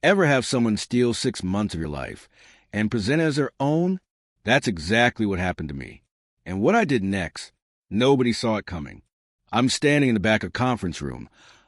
Ever have someone steal 6 months of your life and present it as their own? That's exactly what happened to me. And what I did next, nobody saw it coming. I'm standing in the back of a conference room,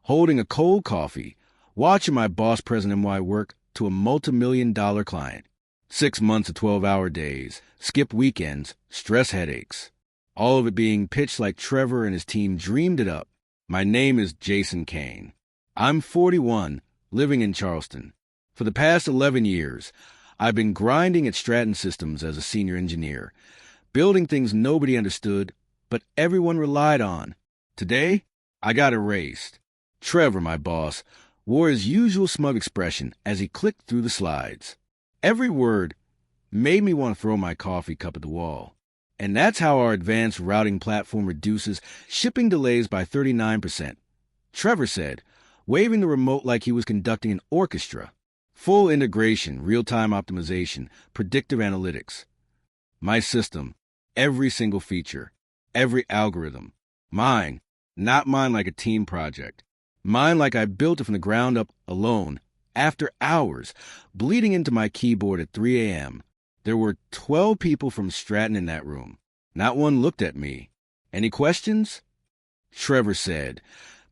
holding a cold coffee, watching my boss present NY work to a multi-million-dollar client. 6 months of 12-hour days, skip weekends, stress headaches. All of it being pitched like Trevor and his team dreamed it up. My name is Jason Kane. I'm 41, living in Charleston. For the past 11 years, I've been grinding at Stratton Systems as a senior engineer, building things nobody understood, but everyone relied on. Today, I got erased. Trevor, my boss, wore his usual smug expression as he clicked through the slides. Every word made me want to throw my coffee cup at the wall. And that's how our advanced routing platform reduces shipping delays by 39%. Trevor said, waving the remote like he was conducting an orchestra. Full integration, real-time optimization, predictive analytics. My system, every single feature, every algorithm. Mine, not mine like a team project. Mine like I built it from the ground up alone, after hours, bleeding into my keyboard at 3 a.m. There were 12 people from Stratton in that room. Not one looked at me. Any questions? Trevor said,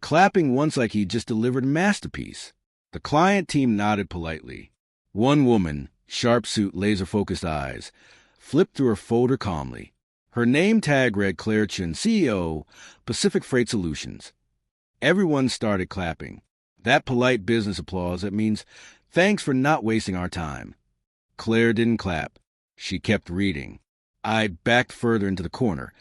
clapping once like he'd just delivered a masterpiece. The client team nodded politely. One woman, sharp suit, laser-focused eyes, flipped through her folder calmly. Her name tag read Clare Chin, CEO, Pacific Freight Solutions. Everyone started clapping. That polite business applause that means, thanks for not wasting our time. Claire didn't clap. She kept reading. I backed further into the corner,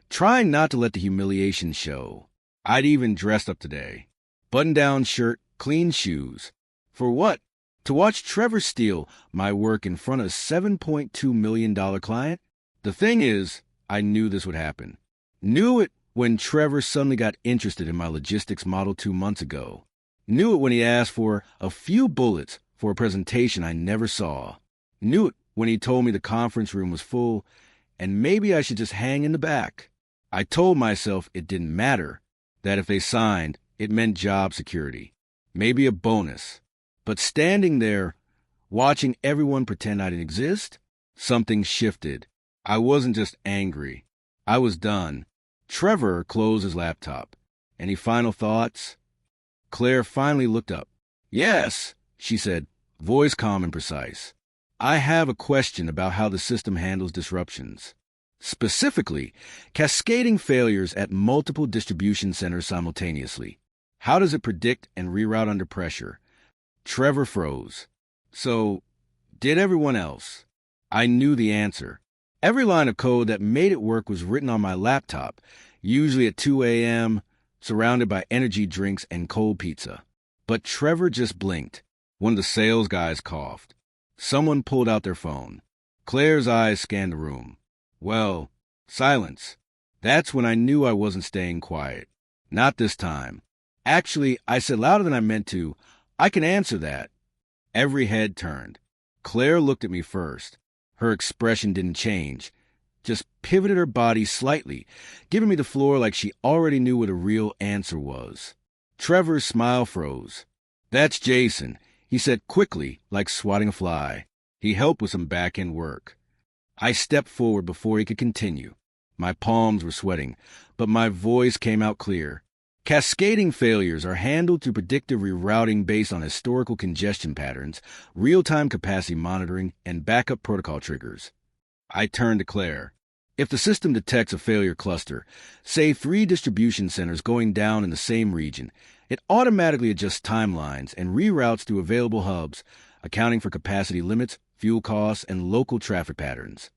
trying not to let the humiliation show. I'd even dressed up today. Button-down shirt, clean shoes. For what? To watch Trevor steal my work in front of a $7.2 million client? The thing is, I knew this would happen. Knew it when Trevor suddenly got interested in my logistics model 2 months ago. Knew it when he asked for a few bullets for a presentation I never saw. Knew it when he told me the conference room was full and maybe I should just hang in the back. I told myself it didn't matter, that if they signed, it meant job security, maybe a bonus. But standing there, watching everyone pretend I didn't exist, something shifted. I wasn't just angry. I was done. Trevor closed his laptop. Any final thoughts? Claire finally looked up. Yes, she said, voice calm and precise. I have a question about how the system handles disruptions. Specifically, cascading failures at multiple distribution centers simultaneously. How does it predict and reroute under pressure? Trevor froze. So, did everyone else? I knew the answer. Every line of code that made it work was written on my laptop, usually at 2 a.m., surrounded by energy drinks and cold pizza. But Trevor just blinked. One of the sales guys coughed. Someone pulled out their phone. Claire's eyes scanned the room. Well, silence. That's when I knew I wasn't staying quiet. Not this time. Actually, I said louder than I meant to, I can answer that. Every head turned. Claire looked at me first. Her expression didn't change, just pivoted her body slightly, giving me the floor like she already knew what a real answer was. Trevor's smile froze. That's Jason, he said quickly, like swatting a fly. He helped with some back-end work. I stepped forward before he could continue. My palms were sweating, but my voice came out clear. Cascading failures are handled through predictive rerouting based on historical congestion patterns, real-time capacity monitoring, and backup protocol triggers. I turned to Claire. If the system detects a failure cluster, say 3 distribution centers going down in the same region, it automatically adjusts timelines and reroutes through available hubs, accounting for capacity limits, fuel costs, and local traffic patterns.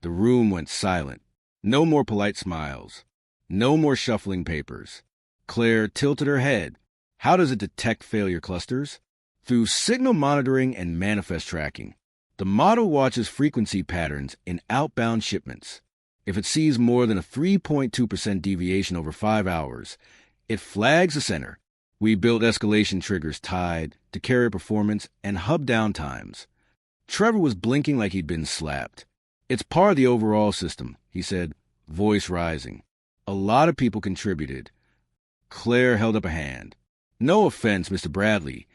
The room went silent. No more polite smiles. No more shuffling papers. Claire tilted her head. How does it detect failure clusters? Through signal monitoring and manifest tracking. The model watches frequency patterns in outbound shipments. If it sees more than a 3.2% deviation over 5 hours, it flags the center. We built escalation triggers tied to carrier performance and hub downtimes. Trevor was blinking like he'd been slapped. It's part of the overall system, he said, voice rising. A lot of people contributed. Claire held up a hand. No offense, Mr. Bradley,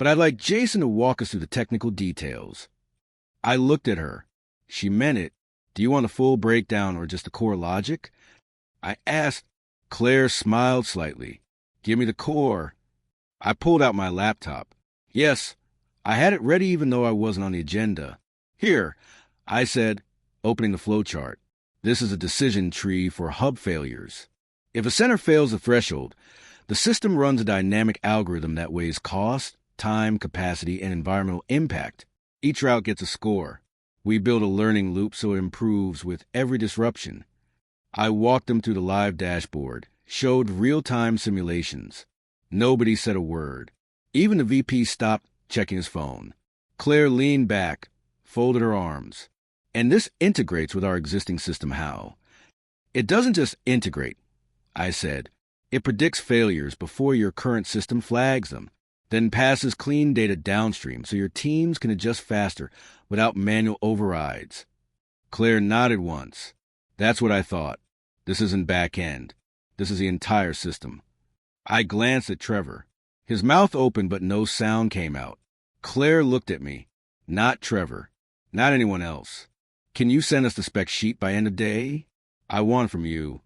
but I'd like Jason to walk us through the technical details. I looked at her. She meant it. Do you want a full breakdown or just the core logic? I asked. Claire smiled slightly. Give me the core. I pulled out my laptop. Yes, I had it ready even though I wasn't on the agenda. Here, I said, opening the flowchart. This is a decision tree for hub failures. If a center fails the threshold, the system runs a dynamic algorithm that weighs cost, time, capacity, and environmental impact. Each route gets a score. We build a learning loop so it improves with every disruption. I walked them through the live dashboard, showed real-time simulations. Nobody said a word. Even the VP stopped checking his phone. Claire leaned back, folded her arms. And this integrates with our existing system how? It doesn't just integrate, I said. It predicts failures before your current system flags them, then passes clean data downstream so your teams can adjust faster without manual overrides. Claire nodded once. That's what I thought. This isn't back end. This is the entire system. I glanced at Trevor. His mouth opened but no sound came out. Claire looked at me. Not Trevor. Not anyone else. Can you send us the spec sheet by end of day? I want from you.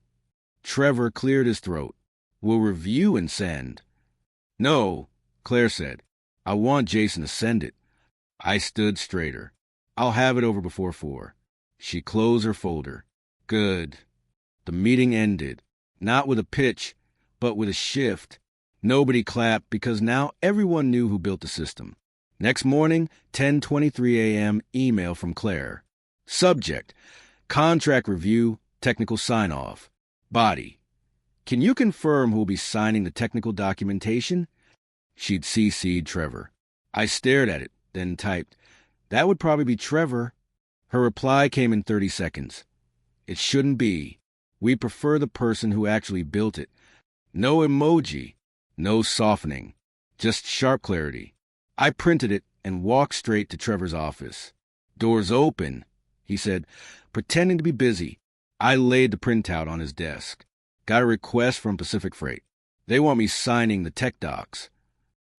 Trevor cleared his throat. We'll review and send. No, Claire said. I want Jason to send it. I stood straighter. I'll have it over before 4. She closed her folder. Good. The meeting ended. Not with a pitch, but with a shift. Nobody clapped because now everyone knew who built the system. Next morning, 10:23 a.m., email from Claire. Subject, contract review, technical sign-off. Body, can you confirm who will be signing the technical documentation? She'd CC'd Trevor. I stared at it, then typed, that would probably be Trevor. Her reply came in 30 seconds. It shouldn't be. We prefer the person who actually built it. No emoji, no softening, just sharp clarity. I printed it and walked straight to Trevor's office. Doors open, he said, pretending to be busy. I laid the printout on his desk. Got a request from Pacific Freight. They want me signing the tech docs.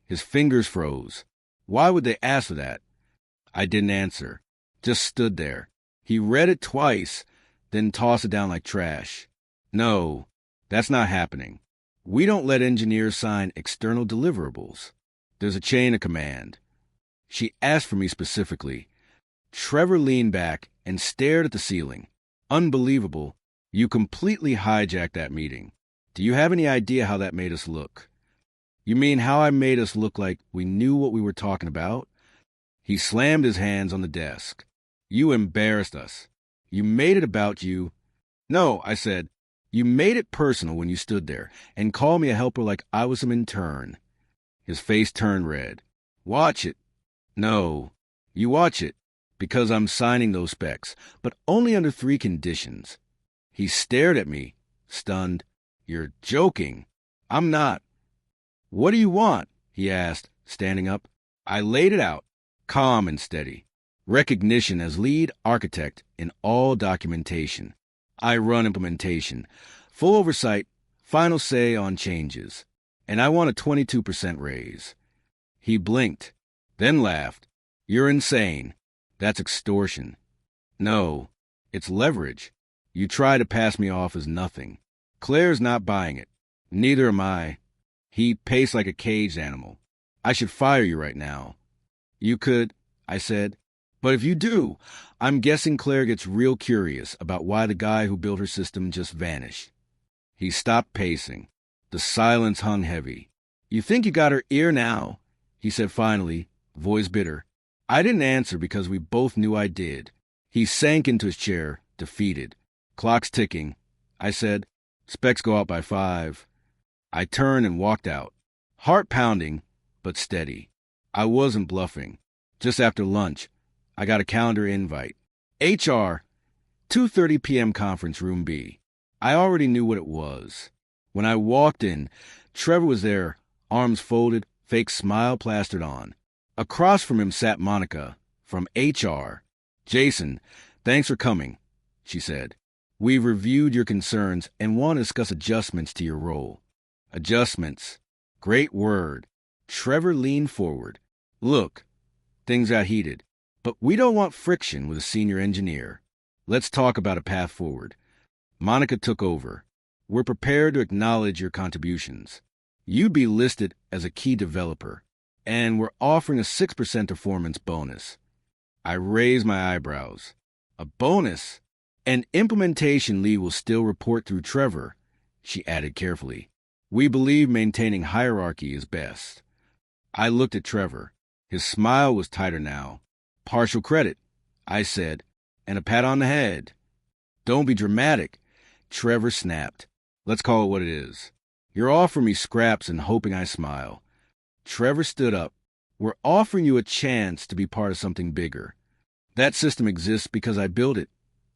His fingers froze. Why would they ask for that? I didn't answer. Just stood there. He read it twice, then tossed it down like trash. No, that's not happening. We don't let engineers sign external deliverables. There's a chain of command. She asked for me specifically. Trevor leaned back and stared at the ceiling. Unbelievable. You completely hijacked that meeting. Do you have any idea how that made us look? You mean how I made us look like we knew what we were talking about? He slammed his hands on the desk. You embarrassed us. You made it about you. No, I said. You made it personal when you stood there and called me a helper like I was some intern. His face turned red. Watch it. No, you watch it, because I'm signing those specs, but only under 3 conditions. He stared at me, stunned. You're joking. I'm not. What do you want? He asked, standing up. I laid it out, calm and steady. Recognition as lead architect in all documentation. I run implementation, full oversight, final say on changes. And I want a 22% raise. He blinked, then laughed. You're insane. That's extortion. No, it's leverage. You try to pass me off as nothing. Claire's not buying it. Neither am I. He paced like a caged animal. I should fire you right now. You could, I said. But if you do, I'm guessing Claire gets real curious about why the guy who built her system just vanished. He stopped pacing. The silence hung heavy. You think you got her ear now? He said finally, voice bitter. I didn't answer because we both knew I did. He sank into his chair, defeated. Clock's ticking. I said, specs go out by 5. I turned and walked out. Heart pounding, but steady. I wasn't bluffing. Just after lunch, I got a calendar invite. HR, 2:30 p.m. conference room B. I already knew what it was. When I walked in, Trevor was there, arms folded, fake smile plastered on. Across from him sat Monica, from HR. Jason, thanks for coming, she said. We've reviewed your concerns and want to discuss adjustments to your role. Adjustments. Great word. Trevor leaned forward, Look, things got heated, but we don't want friction with a senior engineer. Let's talk about a path forward. Monica took over. We're prepared to acknowledge your contributions. You'd be listed as a key developer, and we're offering a 6% performance bonus. I raised my eyebrows. A bonus? An implementation lead will still report through Trevor, she added carefully. We believe maintaining hierarchy is best. I looked at Trevor. His smile was tighter now. Partial credit, I said, and a pat on the head. Don't be dramatic, Trevor snapped. Let's call it what it is. You're offering me scraps and hoping I smile. Trevor stood up. We're offering you a chance to be part of something bigger. That system exists because I built it,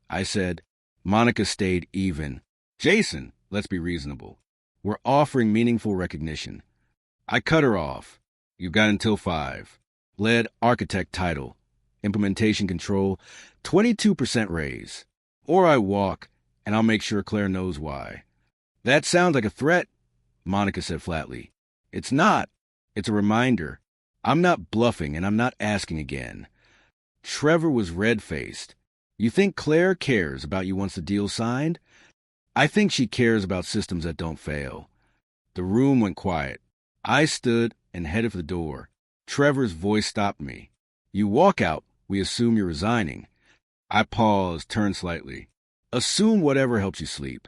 I said. Monica stayed even. Jason, let's be reasonable. We're offering meaningful recognition. I cut her off. You've got until 5. Lead architect title. Implementation control, 22% raise. Or I walk, and I'll make sure Claire knows why. That sounds like a threat, Monica said flatly. It's not. It's a reminder. I'm not bluffing, and I'm not asking again. Trevor was red-faced. You think Claire cares about you once the deal's signed? I think she cares about systems that don't fail. The room went quiet. I stood and headed for the door. Trevor's voice stopped me. You walk out, we assume you're resigning. I paused, turned slightly. Assume whatever helps you sleep.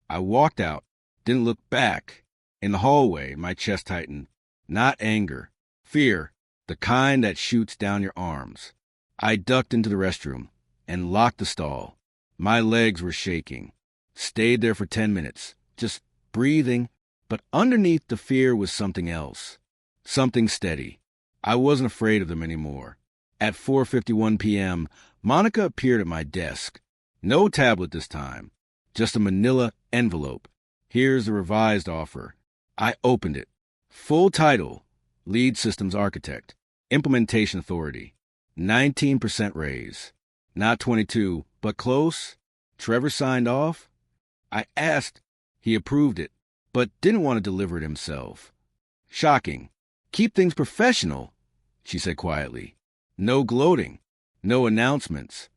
I walked out, didn't look back. In the hallway, my chest tightened. Not anger. Fear. The kind that shoots down your arms. I ducked into the restroom and locked the stall. My legs were shaking. Stayed there for 10 minutes, just breathing, but underneath the fear was something else. Something steady. I wasn't afraid of them anymore. At 4:51 p.m., Monica appeared at my desk. No tablet this time, just a manila envelope. Here's the revised offer. I opened it. Full title, Lead Systems Architect, Implementation Authority, 19% raise. Not 22, but close. Trevor signed off. I asked. He approved it, but didn't want to deliver it himself. Shocking. Keep things professional, she said quietly. No gloating. No announcements.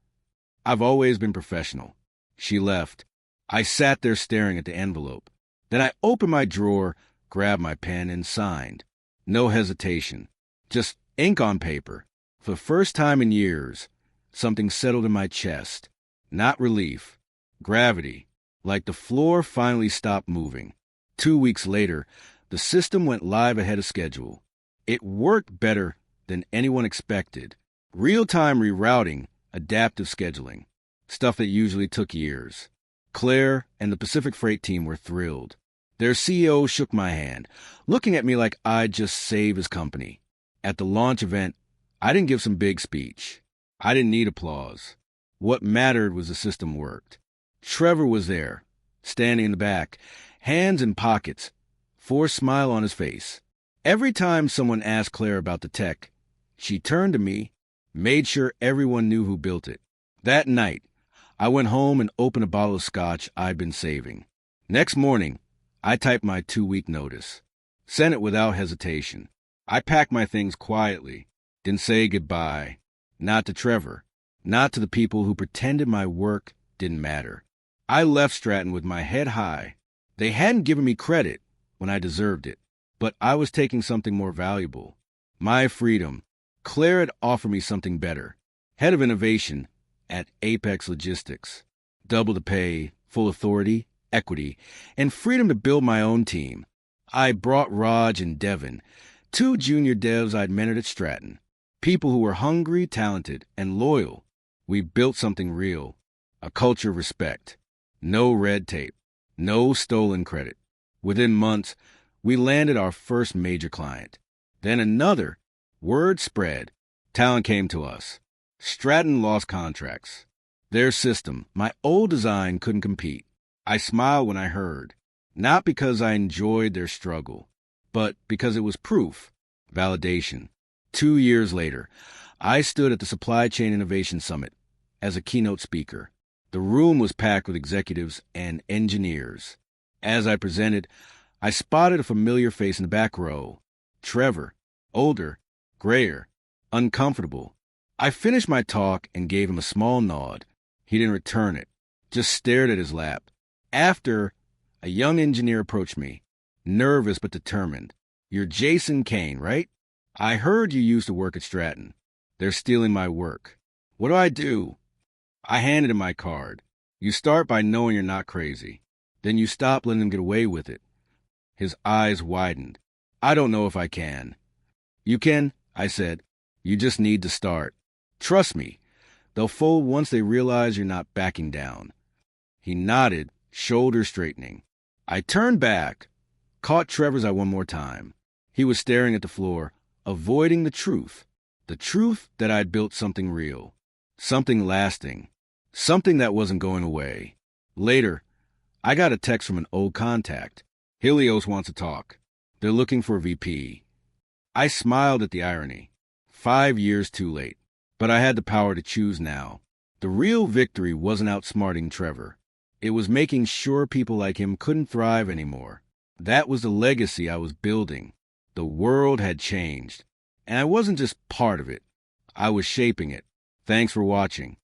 I've always been professional. She left. I sat there staring at the envelope. Then I opened my drawer, grabbed my pen, and signed. No hesitation. Just ink on paper. For the first time in years, something settled in my chest. Not relief. Gravity. Like the floor finally stopped moving. 2 weeks later, the system went live ahead of schedule. It worked better than anyone expected. Real-time rerouting, adaptive scheduling. Stuff that usually took years. Claire and the Pacific Freight team were thrilled. Their CEO shook my hand, looking at me like I'd just saved his company. At the launch event, I didn't give some big speech. I didn't need applause. What mattered was the system worked. Trevor was there, standing in the back, hands in pockets, forced smile on his face. Every time someone asked Claire about the tech, she turned to me, made sure everyone knew who built it. That night, I went home and opened a bottle of scotch I'd been saving. Next morning, I typed my 2-week notice. Sent it without hesitation. I packed my things quietly, didn't say goodbye. Not to Trevor, not to the people who pretended my work didn't matter. I left Stratton with my head high. They hadn't given me credit when I deserved it, but I was taking something more valuable. My freedom. Claire had offered me something better. Head of innovation at Apex Logistics. Double the pay, full authority, equity, and freedom to build my own team. I brought Raj and Devin, 2 junior devs I'd mentored at Stratton. People who were hungry, talented, and loyal. We built something real. A culture of respect. No red tape. No stolen credit. Within months, we landed our first major client. Then another. Word spread. Talent came to us. Stratton lost contracts. Their system, my old design, couldn't compete. I smiled when I heard. Not because I enjoyed their struggle, but because it was proof. Validation. 2 years later, I stood at the Supply Chain Innovation Summit as a keynote speaker. The room was packed with executives and engineers. As I presented, I spotted a familiar face in the back row. Trevor, older, grayer, uncomfortable. I finished my talk and gave him a small nod. He didn't return it, just stared at his lap. After, a young engineer approached me, nervous but determined. "You're Jason Kane, right? I heard you used to work at Stratton. They're stealing my work. What do I do?" I handed him my card. "You start by knowing you're not crazy. Then you stop letting them get away with it." His eyes widened. "I don't know if I can." "You can," I said. "You just need to start. Trust me. They'll fold once they realize you're not backing down." He nodded, shoulders straightening. I turned back, caught Trevor's eye one more time. He was staring at the floor, avoiding the truth that I'd built something real, something lasting, something that wasn't going away. Later, I got a text from an old contact. "Helios wants to talk. They're looking for a VP." I smiled at the irony. 5 years too late. But I had the power to choose now. The real victory wasn't outsmarting Trevor. It was making sure people like him couldn't thrive anymore. That was the legacy I was building. The world had changed. And I wasn't just part of it. I was shaping it. Thanks for watching.